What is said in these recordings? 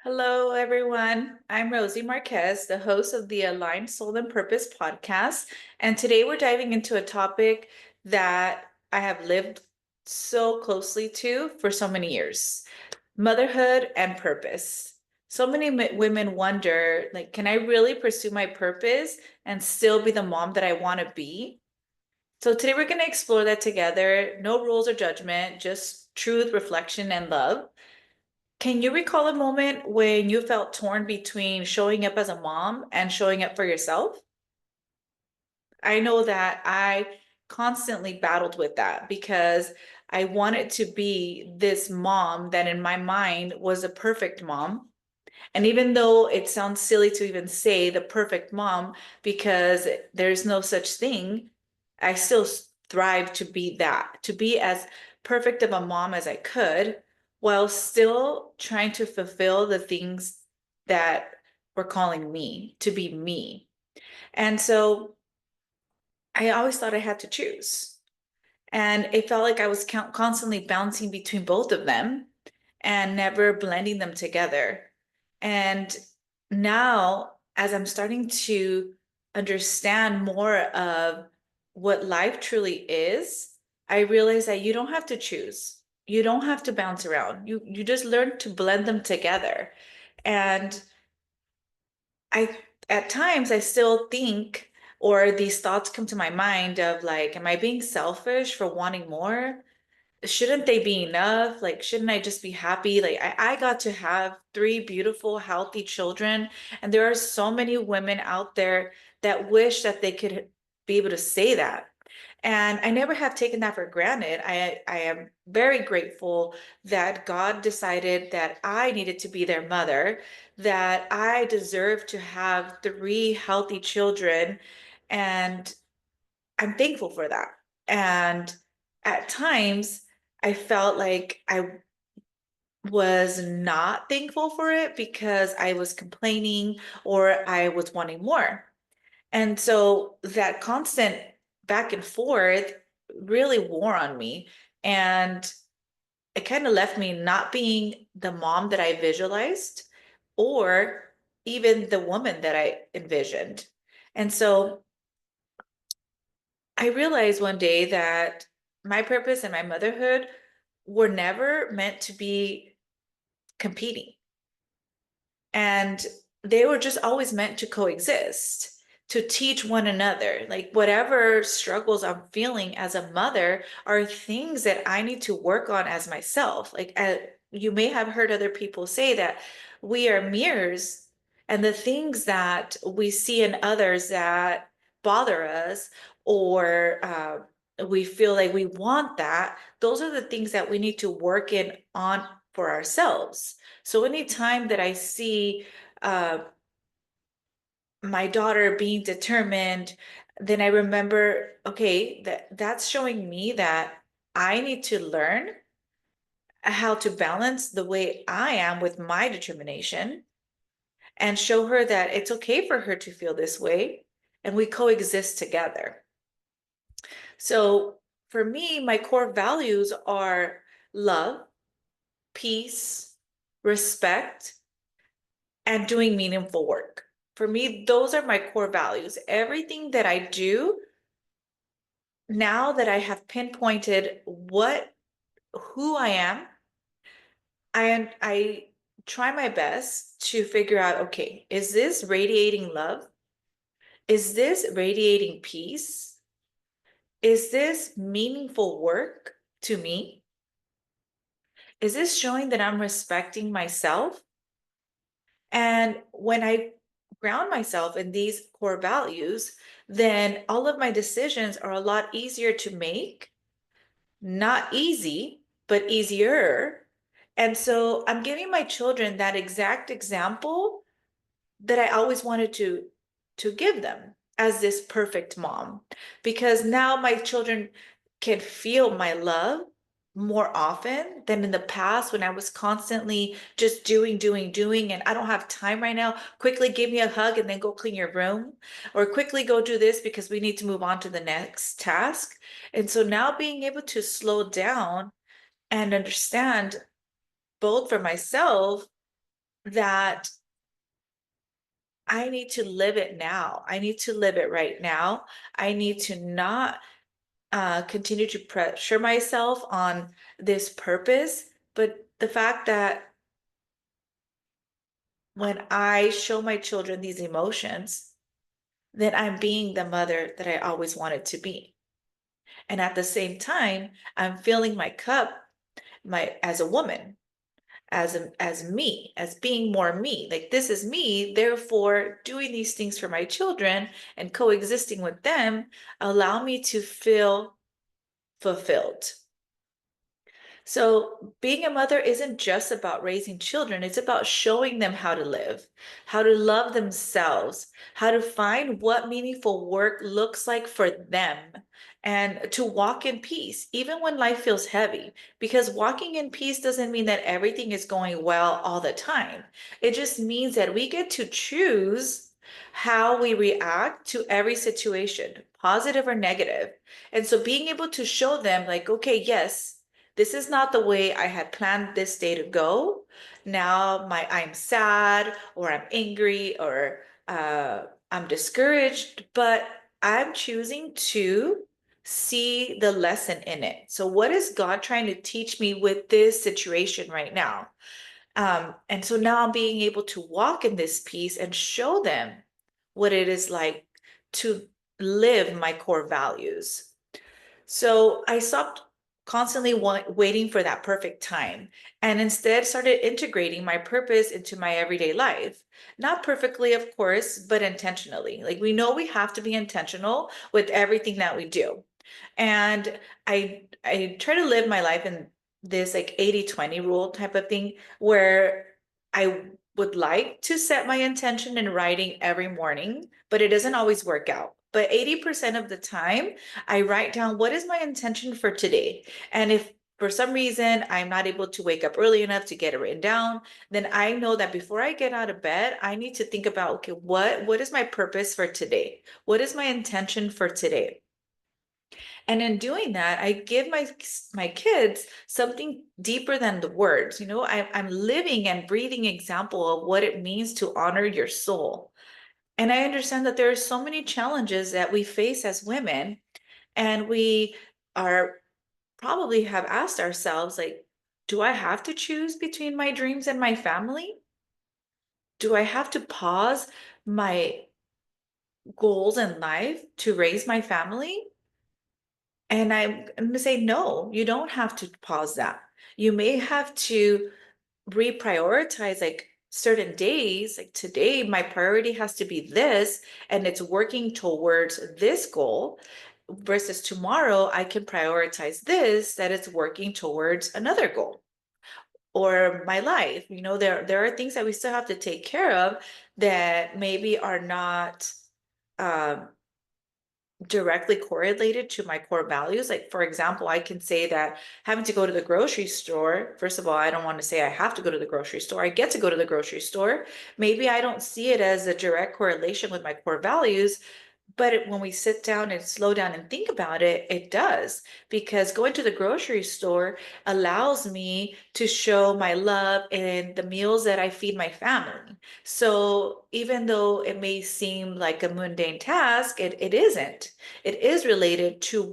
Hello, everyone. I'm Rosy Marquez, the host of the Aligned Soul and Purpose podcast. And today we're diving into a topic that I have lived so closely to for so many years: motherhood and purpose. So many women wonder, like, can I really pursue my purpose and still be the mom that I want to be? So today we're going to explore that together. No rules or judgment, just truth, reflection, and love. Can you recall a moment when you felt torn between showing up as a mom and showing up for yourself? I know that I constantly battled with that because I wanted to be this mom that in my mind was a perfect mom. And even though it sounds silly to even say the perfect mom because there's no such thing, I still thrive to be that, to be as perfect of a mom as I could while still trying to fulfill the things that were calling me to be me. And so I always thought I had to choose. And it felt like I was constantly bouncing between both of them and never blending them together. And now, as I'm starting to understand more of what life truly is, I realize that you don't have to choose. You don't have to bounce around. You just learn to blend them together. And I at times I still think or these thoughts come to my mind of like, am I being selfish for wanting more? Shouldn't they be enough? Like, shouldn't I just be happy? Like, I got to have three beautiful, healthy children. And there are so many women out there that wish that they could be able to say that. And I never have taken that for granted. I am very grateful that God decided that I needed to be their mother, that I deserve to have three healthy children. And I'm thankful for that. And at times, I felt like I was not thankful for it because I was complaining or I was wanting more. And so that constant back and forth really wore on me. And it kind of left me not being the mom that I visualized or even the woman that I envisioned. And so I realized one day that my purpose and my motherhood were never meant to be competing. And they were just always meant to coexist, to teach one another. Like whatever struggles I'm feeling as a mother are things that I need to work on as myself. Like you may have heard other people say that we are mirrors, and the things that we see in others that bother us or we feel like we want that, those are the things that we need to work in on for ourselves. So anytime that I see uh, my daughter being determined, then I remember, okay, that's showing me that I need to learn how to balance the way I am with my determination and show her that it's okay for her to feel this way and we coexist together. So for me, my core values are love, peace, respect, and doing meaningful work. For me, those are my core values. Everything that I do, now that I have pinpointed who I am, I try my best to figure out, okay, is this radiating love? Is this radiating peace? Is this meaningful work to me? Is this showing that I'm respecting myself? And when I ground myself in these core values, then all of my decisions are a lot easier to make. Not easy, but easier. And so I'm giving my children that exact example that I always wanted to give them as this perfect mom, because now my children can feel my love more often than in the past when I was constantly just doing, and I don't have time right now. Quickly give me a hug and then go clean your room, or quickly go do this because we need to move on to the next task. And so now being able to slow down and understand both for myself that I need to live it now. I need to live it right now. I need to not continue to pressure myself on this purpose, but the fact that when I show my children these emotions, then I'm being the mother that I always wanted to be. And at the same time, I'm filling my cup my as a woman, as me, as being more me. Like this is me, therefore doing these things for my children and coexisting with them allow me to feel fulfilled. So, being a mother isn't just about raising children, it's about showing them how to live, how to love themselves, how to find what meaningful work looks like for them, and to walk in peace, even when life feels heavy. Because walking in peace doesn't mean that everything is going well all the time. It just means that we get to choose how we react to every situation, positive or negative. And so, being able to show them, like, okay, yes this is not the way I had planned this day to go. Now my I'm sad or I'm angry or I'm discouraged, but I'm choosing to see the lesson in it. So what is God trying to teach me with this situation right now? And so now I'm being able to walk in this peace and show them what it is like to live my core values. So I stopped constantly waiting for that perfect time and instead started integrating my purpose into my everyday life. Not perfectly, of course, but intentionally. Like we know we have to be intentional with everything that we do. And I try to live my life in this like 80-20 rule type of thing where I would like to set my intention in writing every morning, but it doesn't always work out. But 80% of the time, I write down what is my intention for today. And if for some reason I'm not able to wake up early enough to get it written down, then I know that before I get out of bed, I need to think about, okay, what is my purpose for today? What is my intention for today? And in doing that, I give my kids something deeper than the words. You know, I'm living and breathing example of what it means to honor your soul. And I understand that there are so many challenges that we face as women, and we are probably have asked ourselves, like, do I have to choose between my dreams and my family? Do I have to pause my goals in life to raise my family? And I'm going to say, no, you don't have to pause that. You may have to reprioritize like certain days. Like today, my priority has to be this, and it's working towards this goal. Versus tomorrow, I can prioritize this, that it's working towards another goal. Or my life, you know, there are things that we still have to take care of that maybe are not um, directly correlated to my core values. Like, for example, I can say that having to go to the grocery store, first of all, I don't want to say I have to go to the grocery store. I get to go to the grocery store. Maybe I don't see it as a direct correlation with my core values, but when we sit down and slow down and think about it, it does. Because going to the grocery store allows me to show my love in the meals that I feed my family. So even though it may seem like a mundane task, it isn't. It is related to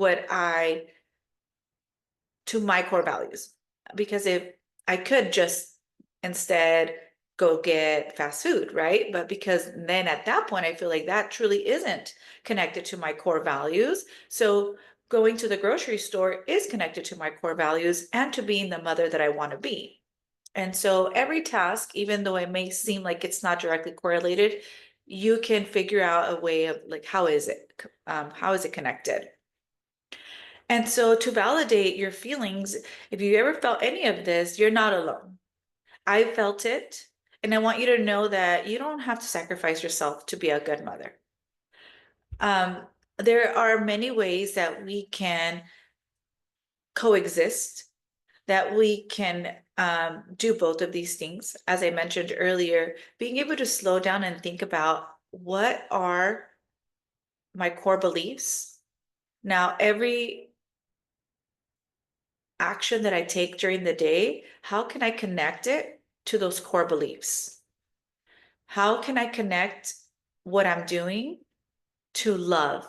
to my core values. Because if I could just instead go get fast food, right? But because then at that point, I feel like that truly isn't connected to my core values. So going to the grocery store is connected to my core values and to being the mother that I want to be. And so every task, even though it may seem like it's not directly correlated, you can figure out a way of like, how is it connected? And so to validate your feelings, if you ever felt any of this, you're not alone. I felt it. And I want you to know that you don't have to sacrifice yourself to be a good mother. Um, there are many ways that we can coexist, that we can do both of these things. As I mentioned earlier, being able to slow down and think about what are my core beliefs. Now, every action that I take during the day, how can I connect it to those core beliefs? how can I connect what I'm doing to love,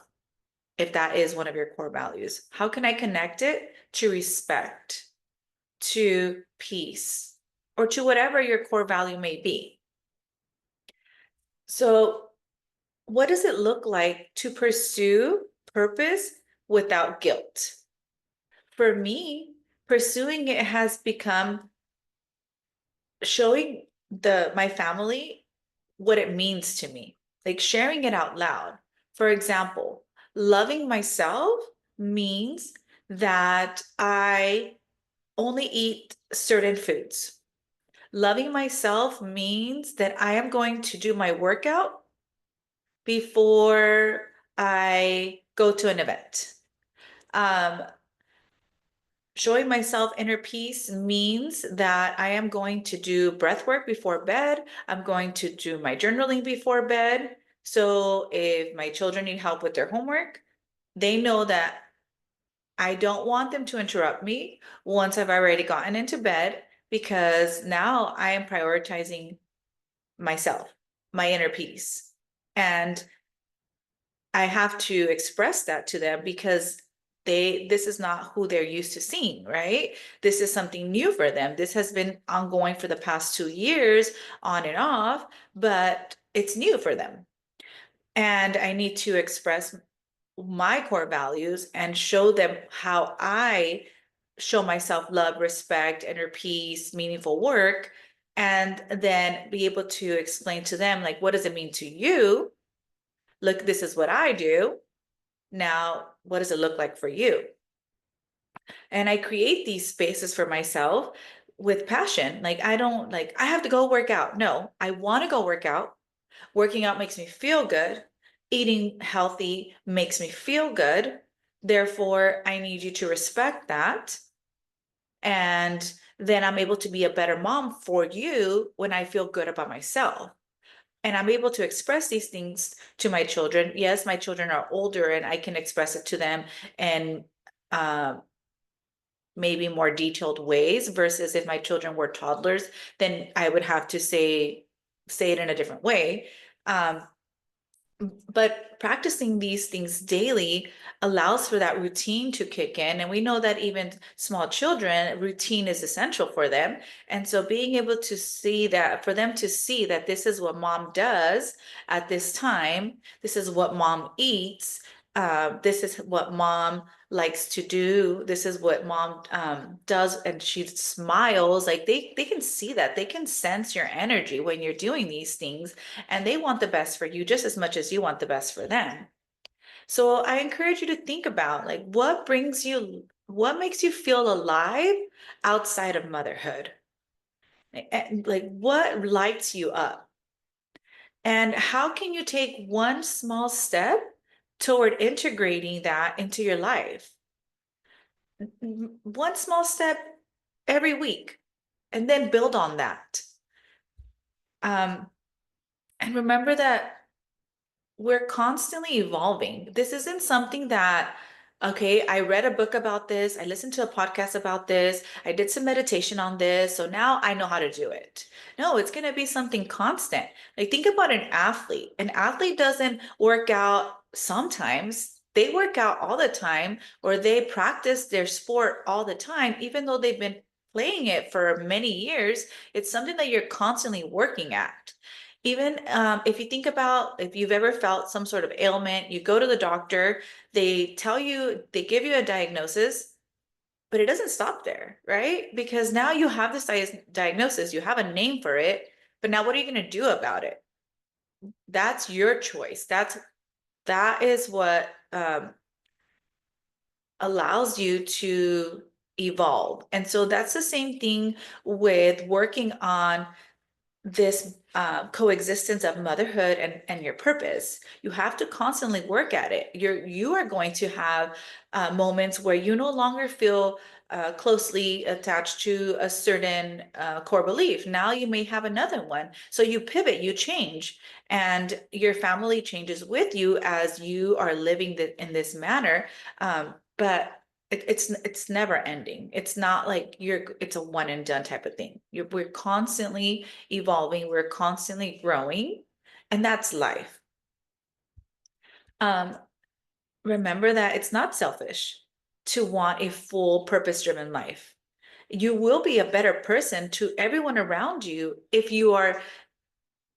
if that is one of your core values? How can I connect it to respect, to peace, or to whatever your core value may be? So, what does it look like to pursue purpose without guilt? For me, pursuing it has become showing my family what it means to me, like sharing it out loud. For example, loving myself means that I only eat certain foods. Loving myself means that I am going to do my workout before I go to an event. Um, Showing myself inner peace means that I am going to do breath work before bed. I'm going to do my journaling before bed. So if my children need help with their homework, they know that I don't want them to interrupt me once I've already gotten into bed, because now I am prioritizing myself, my inner peace. And I have to express that to them because this is not who they're used to seeing, right? This is something new for them. This has been ongoing for the past 2 years, on and off, but it's new for them. And I need to express my core values and show them how I show myself love, respect, inner peace, meaningful work, and then be able to explain to them, like, what does it mean to you? Look, this is what I do. Now, what does it look like for you? And I create these spaces for myself with passion. Like, I don't like, I have to go work out. No, I want to go work out. Working out makes me feel good. Eating healthy makes me feel good. Therefore, I need you to respect that. And then I'm able to be a better mom for you when I feel good about myself. And I'm able to express these things to my children. Yes, my children are older and I can express it to them and maybe more detailed ways, versus if my children were toddlers, then I would have to say it in a different way. Um, but practicing these things daily allows for that routine to kick in. And we know that even small children, routine is essential for them. And so being able to see that, for them to see that this is what mom does at this time, this is what mom eats, this is what mom likes to do, this is what mom does, and she smiles, like they can see that, they can sense your energy when you're doing these things, and they want the best for you just as much as you want the best for them. So I encourage you to think about, like, what makes you feel alive outside of motherhood? And like, what lights you up? And how can you take one small step toward integrating that into your life? One small step every week, and then build on that. Um, and remember that we're constantly evolving. This isn't something that, okay, I read a book about this, I listened to a podcast about this, I did some meditation on this, so now I know how to do it. No, it's going to be something constant. Like, think about an athlete. An athlete doesn't work out sometimes. They work out all the time, or they practice their sport all the time, even though they've been playing it for many years. It's something that you're constantly working at. Even if you think about, if you've ever felt some sort of ailment, you go to the doctor, they tell you, they give you a diagnosis, but it doesn't stop there, right? Because now you have this diagnosis, you have a name for it, but now what are you going to do about it? That's your choice. That is what allows you to evolve. And so that's the same thing with working on this coexistence of motherhood and your purpose. You have to constantly work at it. You are going to have moments where you no longer feel closely attached to a certain core belief. Now you may have another one. So you pivot, you change, and your family changes with you as you are living in this manner. But it's never ending. It's not like it's a one and done type of thing. We're constantly evolving, we're constantly growing, and that's life. Um, Remember that it's not selfish to want a full purpose-driven life. You will be a better person to everyone around you if you are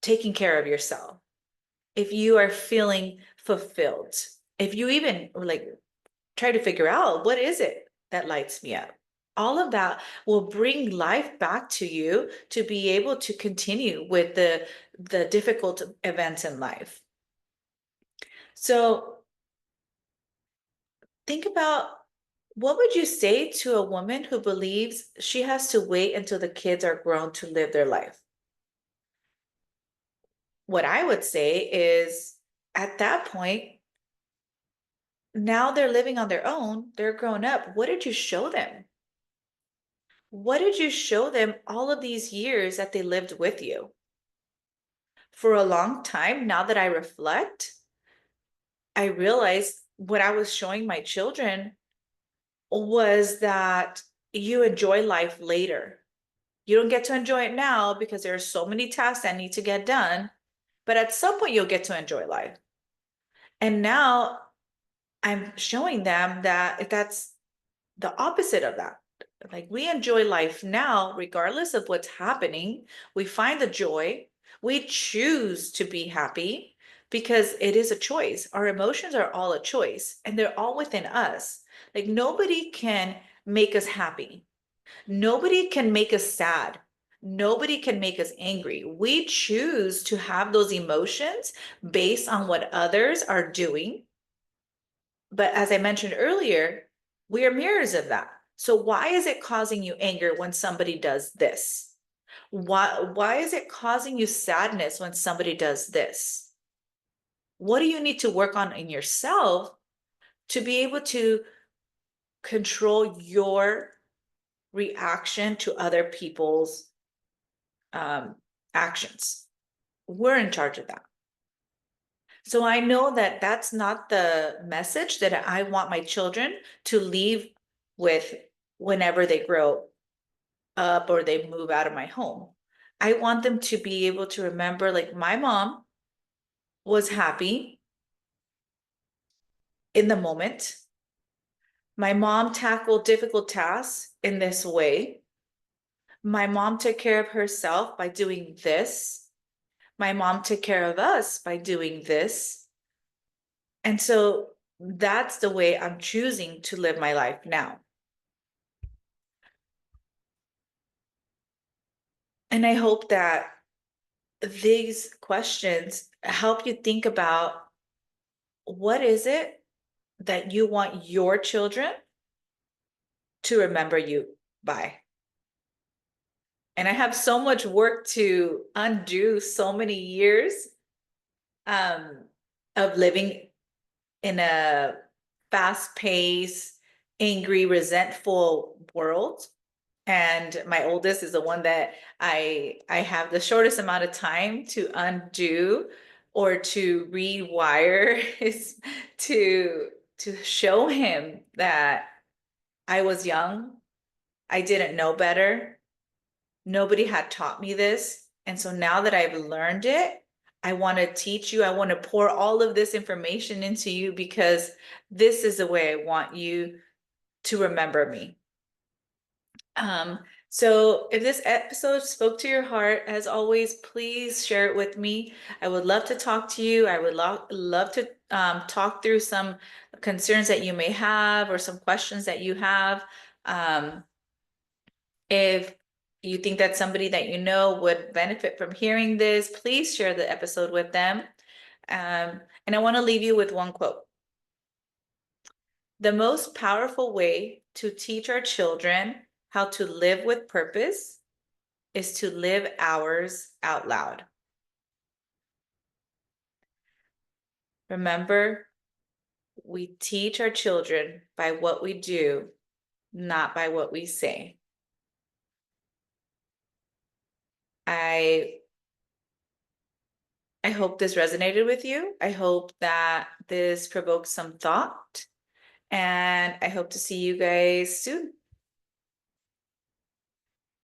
taking care of yourself, if you are feeling fulfilled, if you even like try to figure out what is it that lights me up. All of that will bring life back to you to be able to continue with the difficult events in life. So think about, what would you say to a woman who believes she has to wait until the kids are grown to live their life? What I would say is, at that point, now they're living on their own, they're grown up. What did you show them? What did you show them all of these years that they lived with you? For a long time, now that I reflect, I realized what I was showing my children was that you enjoy life later. You don't get to enjoy it now because there are so many tasks that need to get done, but at some point you'll get to enjoy life. And now I'm showing them that that's the opposite of that. Like, we enjoy life now, regardless of what's happening. We find the joy. We choose to be happy because it is a choice. Our emotions are all a choice and they're all within us. Like, nobody can make us happy. Nobody can make us sad. Nobody can make us angry. We choose to have those emotions based on what others are doing. But as I mentioned earlier, we are mirrors of that. So why is it causing you anger when somebody does this? Why is it causing you sadness when somebody does this? What do you need to work on in yourself to be able to control your reaction to other people's um, actions? We're in charge of that. So I know that that's not the message that I want my children to leave with whenever they grow up or they move out of my home. I want them to be able to remember, like, my mom was happy in the moment. My mom tackled difficult tasks in this way. My mom took care of herself by doing this. My mom took care of us by doing this. And so that's the way I'm choosing to live my life now. And I hope that these questions help you think about, what is it that you want your children to remember you by. And I have so much work to undo, so many years um, of living in a fast-paced, angry, resentful world. And my oldest is the one that I have the shortest amount of time to undo or to rewire is to show him that I was young, I didn't know better, nobody had taught me this. And so now that I've learned it, I want to teach you, I want to pour all of this information into you because this is the way I want you to remember me. Um, so if this episode spoke to your heart, as always, please share it with me. I would love to talk to you. I would love to talk through some concerns that you may have or some questions that you have. If you think that somebody that you know would benefit from hearing this, please share the episode with them. And I want to leave you with one quote. The most powerful way to teach our children how to live with purpose is to live ours out loud. Remember, we teach our children by what we do, not by what we say. I I hope this resonated with you. I hope that this provoked some thought. And I hope to see you guys soon.